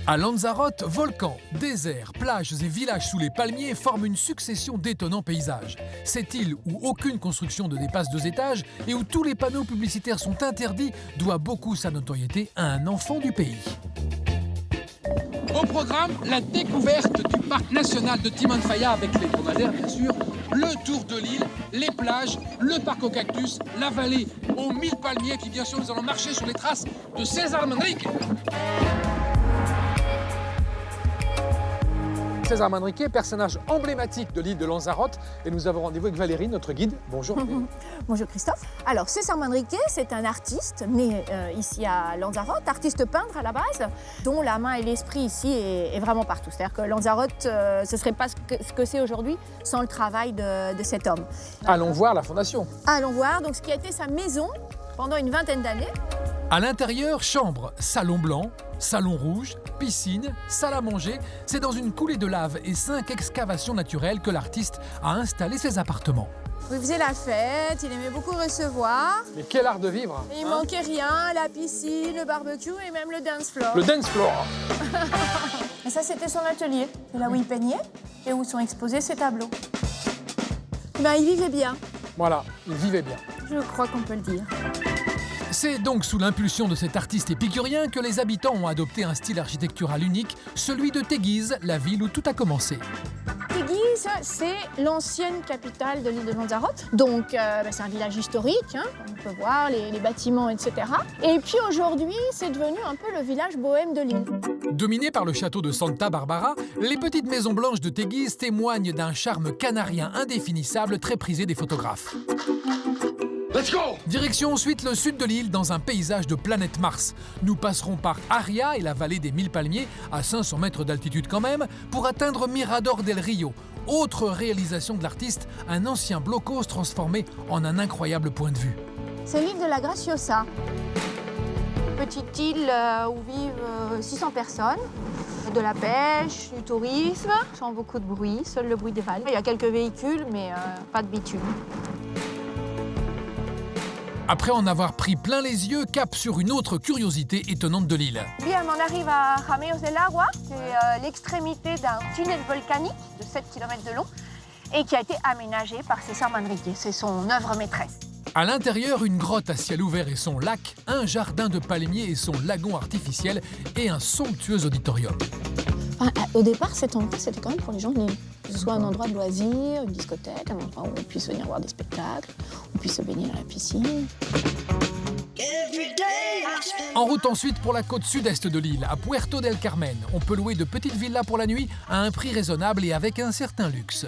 À Lanzarote, volcans, déserts, plages et villages sous les palmiers forment une succession d'étonnants paysages. Cette île où aucune construction ne dépasse 2 étages et où tous les panneaux publicitaires sont interdits doit beaucoup sa notoriété à un enfant du pays. Au programme, la découverte du parc national de Timanfaya avec les dromadaires, bien sûr, le tour de l'île, les plages, le parc aux cactus, la vallée aux 1000 palmiers, et puis bien sûr nous allons marcher sur les traces de César Manrique. César Manrique, personnage emblématique de l'île de Lanzarote, et nous avons rendez-vous avec Valérie, notre guide. Bonjour. Bonjour Christophe. Alors César Manrique, c'est un artiste né ici à Lanzarote, artiste peintre à la base, dont la main et l'esprit ici est vraiment partout. C'est-à-dire que Lanzarote, ce ne serait pas ce que c'est aujourd'hui sans le travail de cet homme. Allons voir la fondation. Allons voir donc ce qui a été sa maison pendant une vingtaine d'années. À l'intérieur, chambre, salon blanc, salon rouge, piscine, salle à manger. C'est dans une coulée de lave et 5 excavations naturelles que l'artiste a installé ses appartements. Il faisait la fête, il aimait beaucoup recevoir. Mais quel art de vivre. Il manquait rien, la piscine, le barbecue et même le dance floor. Le dance floor. Et ça, c'était son atelier. C'est là où il peignait et où sont exposés ses tableaux. Il vivait bien. Voilà, il vivait bien. Je crois qu'on peut le dire. C'est donc sous l'impulsion de cet artiste épicurien que les habitants ont adopté un style architectural unique, celui de Teguise, la ville où tout a commencé. Teguise, c'est l'ancienne capitale de l'île de Lanzarote. Donc, c'est un village historique, hein, on peut voir les bâtiments, etc. Et puis aujourd'hui, c'est devenu un peu le village bohème de l'île. Dominé par le château de Santa Barbara, les petites maisons blanches de Teguise témoignent d'un charme canarien indéfinissable très prisé des photographes. Let's go! Direction ensuite le sud de l'île dans un paysage de planète Mars. Nous passerons par Aria et la vallée des 1000 palmiers, à 500 mètres d'altitude quand même, pour atteindre Mirador del Rio. Autre réalisation de l'artiste, un ancien blocos transformé en un incroyable point de vue. C'est l'île de la Graciosa. Petite île où vivent 600 personnes. De la pêche, du tourisme, sans beaucoup de bruit, seul le bruit des vagues. Il y a quelques véhicules, mais pas de bitume. Après en avoir pris plein les yeux, cap sur une autre curiosité étonnante de l'île. Bien, on arrive à Jameos del Agua, c'est l'extrémité d'un tunnel volcanique de 7 km de long et qui a été aménagé par César Manrique. C'est son œuvre maîtresse. À l'intérieur, une grotte à ciel ouvert et son lac, un jardin de palmiers et son lagon artificiel et un somptueux auditorium. Enfin, au départ, cet endroit, c'était quand même pour les gens de l'île. Que ce soit un endroit de loisirs, une discothèque, un endroit où on puisse venir voir des spectacles, on puisse se baigner dans la piscine. En route ensuite pour la côte sud-est de l'île, à Puerto del Carmen. On peut louer de petites villas pour la nuit à un prix raisonnable et avec un certain luxe.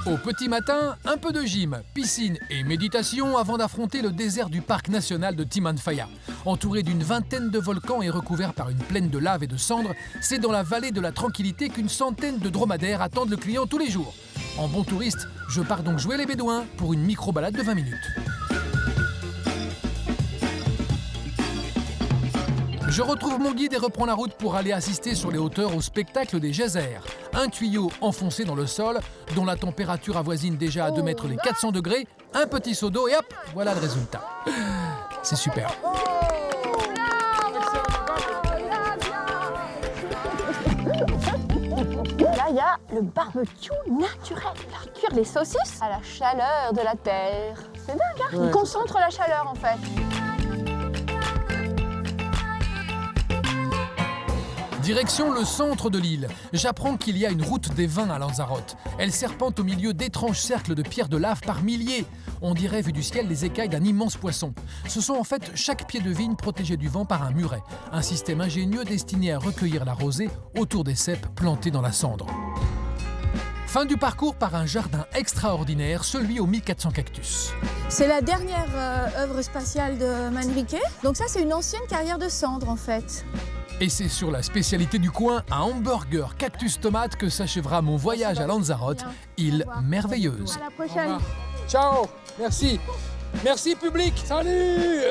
Au petit matin, un peu de gym, piscine et méditation avant d'affronter le désert du parc national de Timanfaya. Entouré d'une vingtaine de volcans et recouvert par une plaine de lave et de cendres, c'est dans la vallée de la tranquillité qu'une centaine de dromadaires attendent le client tous les jours. En bon touriste, je pars donc jouer les bédouins pour une micro-balade de 20 minutes. Je retrouve mon guide et reprends la route pour aller assister sur les hauteurs au spectacle des geysers. Un tuyau enfoncé dans le sol, dont la température avoisine déjà à 2 mètres les 400 degrés, un petit seau d'eau et hop, voilà le résultat. C'est super. Là, il y a le barbecue naturel. Faire cuire les saucisses à la chaleur de la terre. C'est dingue, hein? Il concentre la chaleur, en fait. Direction le centre de l'île. J'apprends qu'il y a une route des vins à Lanzarote. Elle serpente au milieu d'étranges cercles de pierres de lave par milliers. On dirait, vu du ciel, les écailles d'un immense poisson. Ce sont en fait chaque pied de vigne protégé du vent par un muret. Un système ingénieux destiné à recueillir la rosée autour des cèpes plantés dans la cendre. Fin du parcours par un jardin extraordinaire, celui aux 1400 cactus. C'est la dernière œuvre spatiale de Manrique. Donc ça, c'est une ancienne carrière de cendres, en fait. Et c'est sur la spécialité du coin, un hamburger cactus tomate, que s'achèvera mon voyage à Lanzarote, île merveilleuse. À la prochaine. Ciao, merci. Merci public, salut.